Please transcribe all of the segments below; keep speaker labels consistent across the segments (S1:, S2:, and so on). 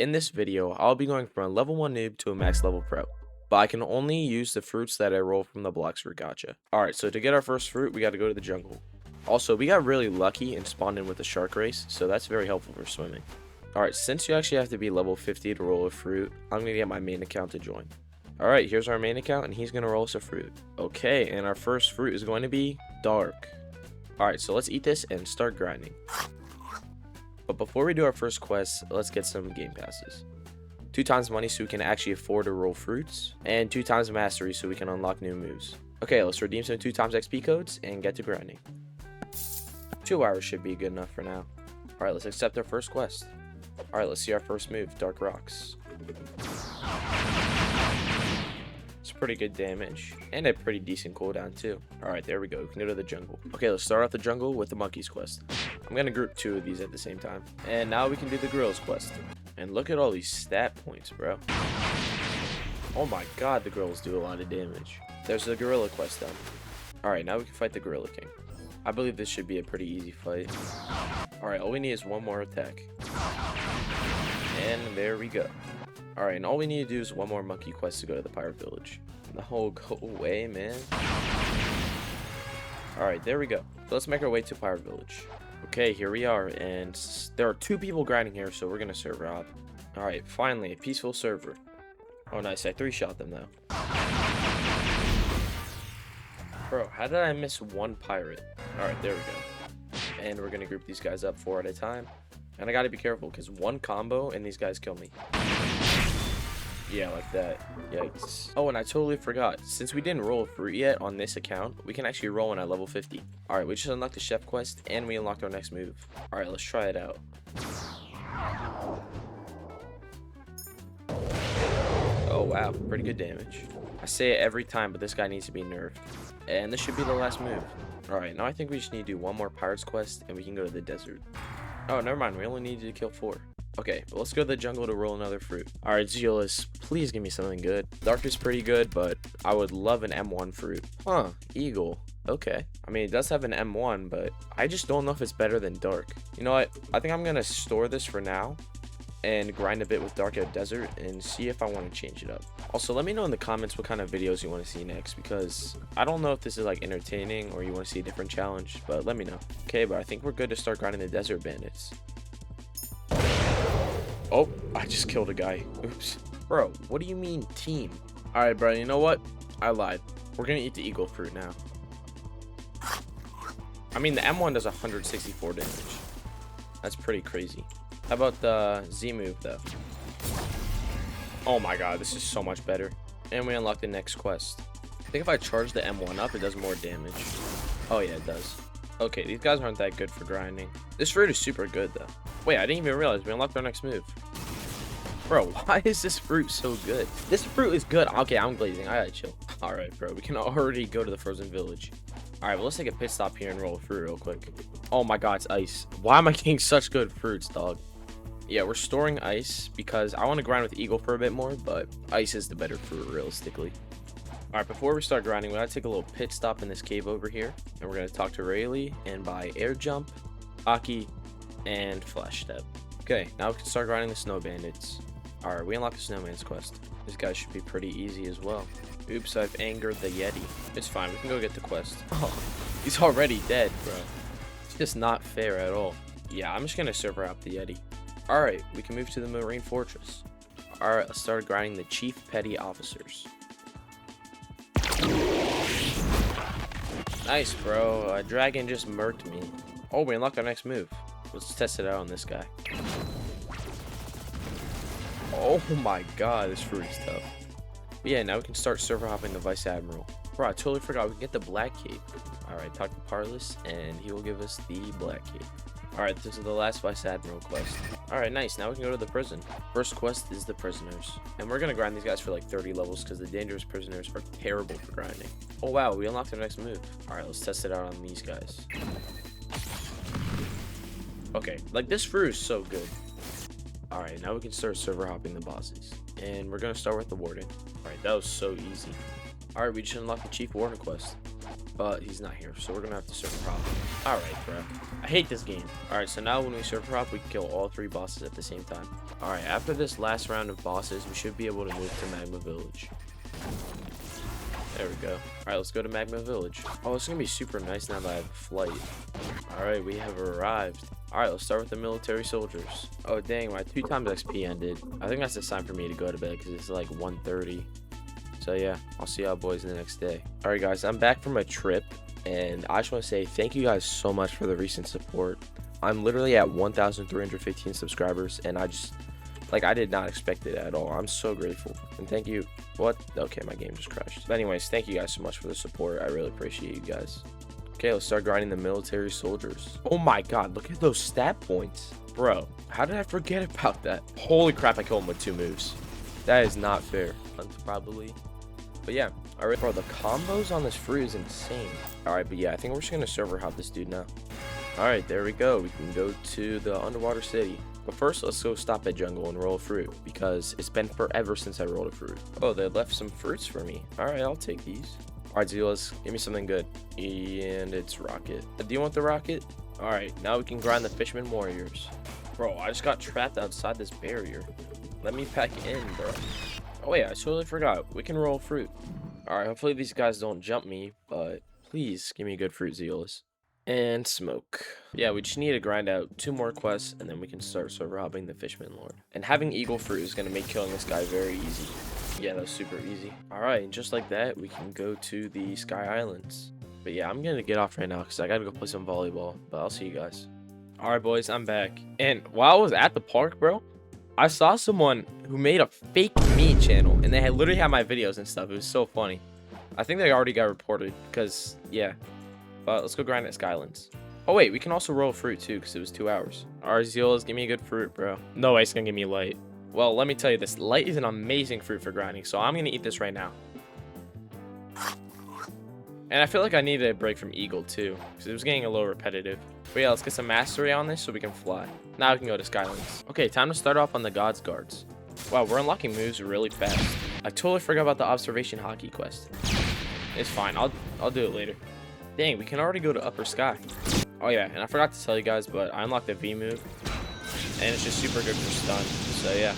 S1: in this video, I'll be going from a level 1 noob to a max level pro, but I can only use the fruits that I roll from the Blox Fruit Gacha. Alright, so to get our first fruit, we got to go to the jungle. Also, we got really lucky and spawned in with a shark race, so that's very helpful for swimming. Alright, since you actually have to be level 50 to roll a fruit, I'm going to get my main account to join. Alright, here's our main account, and he's going to roll us a fruit. Okay, and our first fruit is going to be dark. Alright, so let's eat this and start grinding. But before we do our first quest, let's get some game passes. 2 times money so we can actually afford to roll fruits, and 2 times mastery so we can unlock new moves. Okay, let's redeem some 2 times XP codes and get to grinding. 2 hours should be good enough for now. Alright, let's accept our first quest. Alright, let's see our first move, Dark Rocks. It's pretty good damage, and a pretty decent cooldown too. Alright, there we go, we can go to the jungle. Okay, let's start off the jungle with the monkeys quest. I'm gonna group 2 of these at the same time. And now we can do the gorillas quest. And look at all these stat points, bro. Oh my god, the gorillas do a lot of damage. There's the gorilla quest done. Alright, now we can fight the gorilla king. I believe this should be a pretty easy fight. Alright, all we need is 1 more attack. And there we go. Alright, and all we need to do is 1 more monkey quest to go to the pirate village. No, go away, man. Alright, there we go. So let's make our way to pirate village. Okay, here we are, and there are 2 people grinding here, so we're gonna server hop. Alright, finally, a peaceful server. Oh nice, I 3-shot them though. Bro, how did I miss 1 pirate? Alright, there we go. And we're gonna group these guys up 4 at a time. And I gotta be careful, because 1 combo and these guys kill me. Yeah, like that. Yikes. Oh, and I totally forgot. Since we didn't roll a fruit yet on this account, we can actually roll one at level 50. Alright, we just unlocked the chef quest, and we unlocked our next move. Alright, let's try it out. Oh, wow. Pretty good damage. I say it every time, but this guy needs to be nerfed. And this should be the last move. Alright, now I think we just need to do 1 more pirates quest, and we can go to the desert. Oh, never mind. We only needed to kill 4. Okay, well, let's go to the jungle to roll another fruit. Alright, Zealous, please give me something good. Dark is pretty good, but I would love an M1 fruit. Huh, Eagle. Okay. I mean, it does have an M1, but I just don't know if it's better than Dark. You know what? I think I'm going to store this for now and grind a bit with Dark at Desert and see if I want to change it up. Also, let me know in the comments what kind of videos you want to see next, because I don't know if this is like entertaining or you want to see a different challenge, but let me know. Okay, but I think we're good to start grinding the Desert Bandits. Oh, I just killed a guy. Oops. Bro, what do you mean team? Alright, bro, you know what? I lied. We're gonna eat the eagle fruit now. I mean, the M1 does 164 damage. That's pretty crazy. How about the Z move, though? Oh my god, this is so much better. And we unlock the next quest. I think if I charge the M1 up, it does more damage. Oh yeah, it does. Okay, these guys aren't that good for grinding. This fruit is super good, though. Wait, I didn't even realize we unlocked our next move. Bro, why is this fruit so good? This fruit is good. Okay, I'm glazing. I gotta chill. Alright, bro. We can already go to the frozen village. Alright, well, let's take a pit stop here and roll a fruit real quick. Oh my god, it's ice. Why am I getting such good fruits, dog? Yeah, we're storing ice because I want to grind with Eagle for a bit more, but ice is the better fruit, realistically. Alright, before we start grinding, we gotta take a little pit stop in this cave over here. And we're gonna talk to Rayleigh and buy air jump, Aki, and flash step. Okay, now we can start grinding the snow bandits. Alright, we unlocked the snowman's quest. This guy should be pretty easy as well. Oops, I've angered the Yeti. It's fine, we can go get the quest. Oh, he's already dead, bro. It's just not fair at all. Yeah, I'm just gonna server out the Yeti. Alright, we can move to the marine fortress. Alright, let's start grinding the chief petty officers. Nice, bro. A dragon just murked me. Oh, we unlocked our next move. Let's test it out on this guy. Oh my god, this fruit is tough. But yeah, now we can start server hopping the Vice Admiral. Bro, I totally forgot we can get the Black Cape. Alright, talk to Parlous, and he will give us the Black Cape. Alright, this is the last Vice Admiral quest. Alright, nice. Now we can go to the prison. First quest is the prisoners. And we're gonna grind these guys for like 30 levels because the dangerous prisoners are terrible for grinding. Oh wow, we unlocked our next move. Alright, let's test it out on these guys. Okay, like this fruit is so good. Alright, now we can start server hopping the bosses. And we're gonna start with the warden. Alright, that was so easy. Alright, we just unlocked the chief warden quest. but he's not here, so we're gonna have to server hop. All right, bro. I hate this game. All right, so now when we server hop, we can kill all 3 bosses at the same time. All right, after this last round of bosses, we should be able to move to Magma Village. There we go. All right, let's go to Magma Village. Oh, it's gonna be super nice now that I have a flight. All right, we have arrived. All right, let's start with the military soldiers. Oh, dang, my 2 times XP ended. I think that's the sign for me to go to bed because it's like 1:30. So yeah, I'll see y'all boys the next day. All right, guys, I'm back from a trip, and I just want to say thank you guys so much for the recent support. I'm literally at 1,315 subscribers, and I did not expect it at all. I'm so grateful, and thank you. What? Okay, my game just crashed. But anyways, thank you guys so much for the support. I really appreciate you guys. Okay, let's start grinding the military soldiers. Oh my god, look at those stat points. Bro, how did I forget about that? Holy crap, I killed him with 2 moves. That is not fair. Probably. But yeah, alright, bro, the combos on this fruit is insane. Alright, but yeah, I think we're just gonna server hop this dude now. Alright, there we go. We can go to the underwater city. But first, let's go stop at jungle and roll a fruit, because it's been forever since I rolled a fruit. Oh, they left some fruits for me. Alright, I'll take these. Alright, Zealous, give me something good. And it's rocket. Do you want the rocket? Alright, now we can grind the fisherman warriors. Bro, I just got trapped outside this barrier. Let me pack in, bro. Oh wait, I totally forgot. We can roll fruit. Alright, hopefully these guys don't jump me, but please give me a good fruit, Zealous. And smoke. Yeah, we just need to grind out 2 more quests, and then we can start robbing the Fishman Lord. And having Eagle Fruit is going to make killing this guy very easy. Yeah, that was super easy. Alright, and just like that, we can go to the Sky Islands. But yeah, I'm going to get off right now because I got to go play some volleyball. But I'll see you guys. Alright, boys, I'm back. And while I was at the park, bro, I saw someone who made a fake me channel, and they literally had my videos and stuff. It was so funny. I think they already got reported because, yeah. But let's go grind at Skylands. Oh, wait, we can also roll fruit, too, because it was 2 hours. Alright, Zealous, give me a good fruit, bro. No way it's going to give me light. Well, let me tell you this. Light is an amazing fruit for grinding, so I'm going to eat this right now. And I feel like I needed a break from Eagle, too, because it was getting a little repetitive. But yeah, let's get some mastery on this so we can fly. Now we can go to Skylands. Okay, time to start off on the God's Guards. Wow, we're unlocking moves really fast. I totally forgot about the observation hockey quest. It's fine. I'll do it later. Dang, we can already go to Upper Sky. Oh yeah, and I forgot to tell you guys, but I unlocked the V move, and it's just super good for stun. So yeah.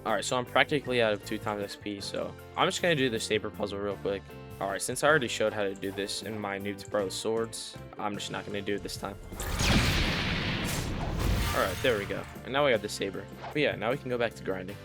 S1: Alright, so I'm practically out of 2 times XP, so I'm just going to do the saber puzzle real quick. Alright, since I already showed how to do this in my Noob to Pro swords, I'm just not going to do it this time. Alright, there we go. And now we have the saber. But yeah, now we can go back to grinding.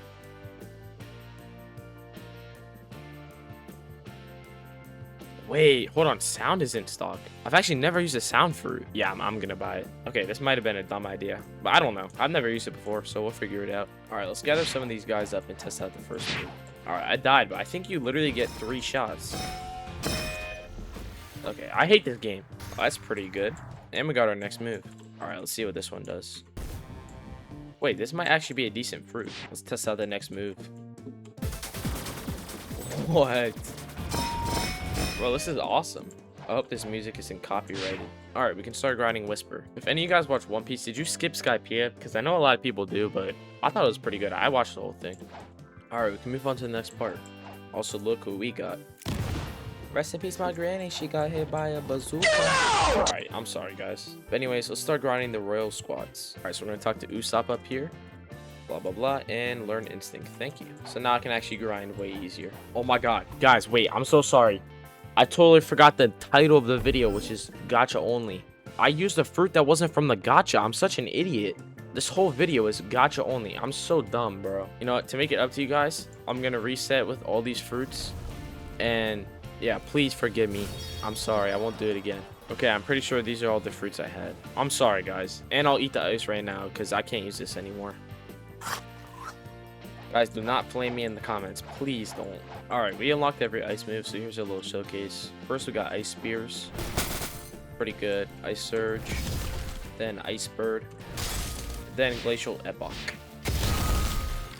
S1: Wait, hold on. Sound is in stock. I've actually never used a sound fruit. Yeah, I'm gonna buy it. Okay, this might have been a dumb idea, but I don't know. I've never used it before, so we'll figure it out. All right, let's gather some of these guys up and test out the first move. All right, I died, but I think you literally get 3 shots. Okay, I hate this game. Oh, that's pretty good. And we got our next move. All right, let's see what this one does. Wait, this might actually be a decent fruit. Let's test out the next move. What? Bro, this is awesome. I hope this music isn't copyrighted. Alright, we can start grinding Whisper. If any of you guys watch One Piece, did you skip Skypiea? Because I know a lot of people do, but I thought it was pretty good. I watched the whole thing. Alright, we can move on to the next part. Also, look who we got. Rest in peace, my granny. She got hit by a bazooka. Alright, I'm sorry, guys. But anyways, let's start grinding the Royal Squads. Alright, so we're going to talk to Usopp up here. Blah, blah, blah. And learn Instinct. Thank you. So now I can actually grind way easier. Oh my god. Guys, wait. I'm so sorry. I totally forgot the title of the video, which is Gacha only. I used a fruit that wasn't from the gacha. I'm such an idiot. This whole video is gacha only. I'm so dumb, bro. You know what? To make it up to you guys, I'm going to reset with all these fruits. And yeah, please forgive me. I'm sorry. I won't do it again. Okay, I'm pretty sure these are all the fruits I had. I'm sorry, guys. And I'll eat the ice right now because I can't use this anymore. Guys, do not flame me in the comments. Please don't. Alright, we unlocked every ice move, so here's a little showcase. First, we got Ice Spears. Pretty good. Ice Surge. Then Ice Bird. Then Glacial Epoch.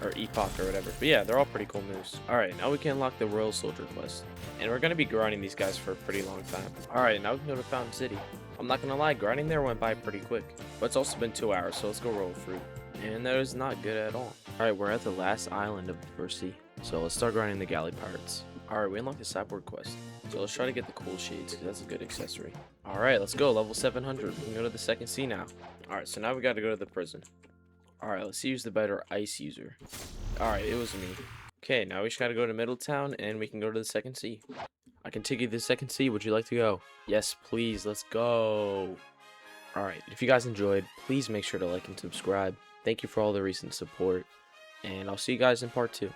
S1: Or Epoch or whatever. But yeah, they're all pretty cool moves. Alright, now we can unlock the Royal Soldier quest. And we're going to be grinding these guys for a pretty long time. Alright, now we can go to Fountain City. I'm not going to lie, grinding there went by pretty quick. But it's also been 2 hours, so let's go roll fruit. And that is not good at all. Alright, we're at the last island of the first sea. So let's start grinding the galley pirates. Alright, we unlocked the cyborg quest. So let's try to get the cool shades, because that's a good accessory. Alright, let's go. Level 700. We can go to the second sea now. Alright, so now we gotta go to the prison. Alright, let's use the better ice user. Alright, it was me. Okay, now we just gotta go to Middletown, and we can go to the second sea. I can take you to the second sea. Would you like to go? Yes, please. Let's go. Alright, if you guys enjoyed, please make sure to like and subscribe. Thank you for all the recent support, and I'll see you guys in part 2.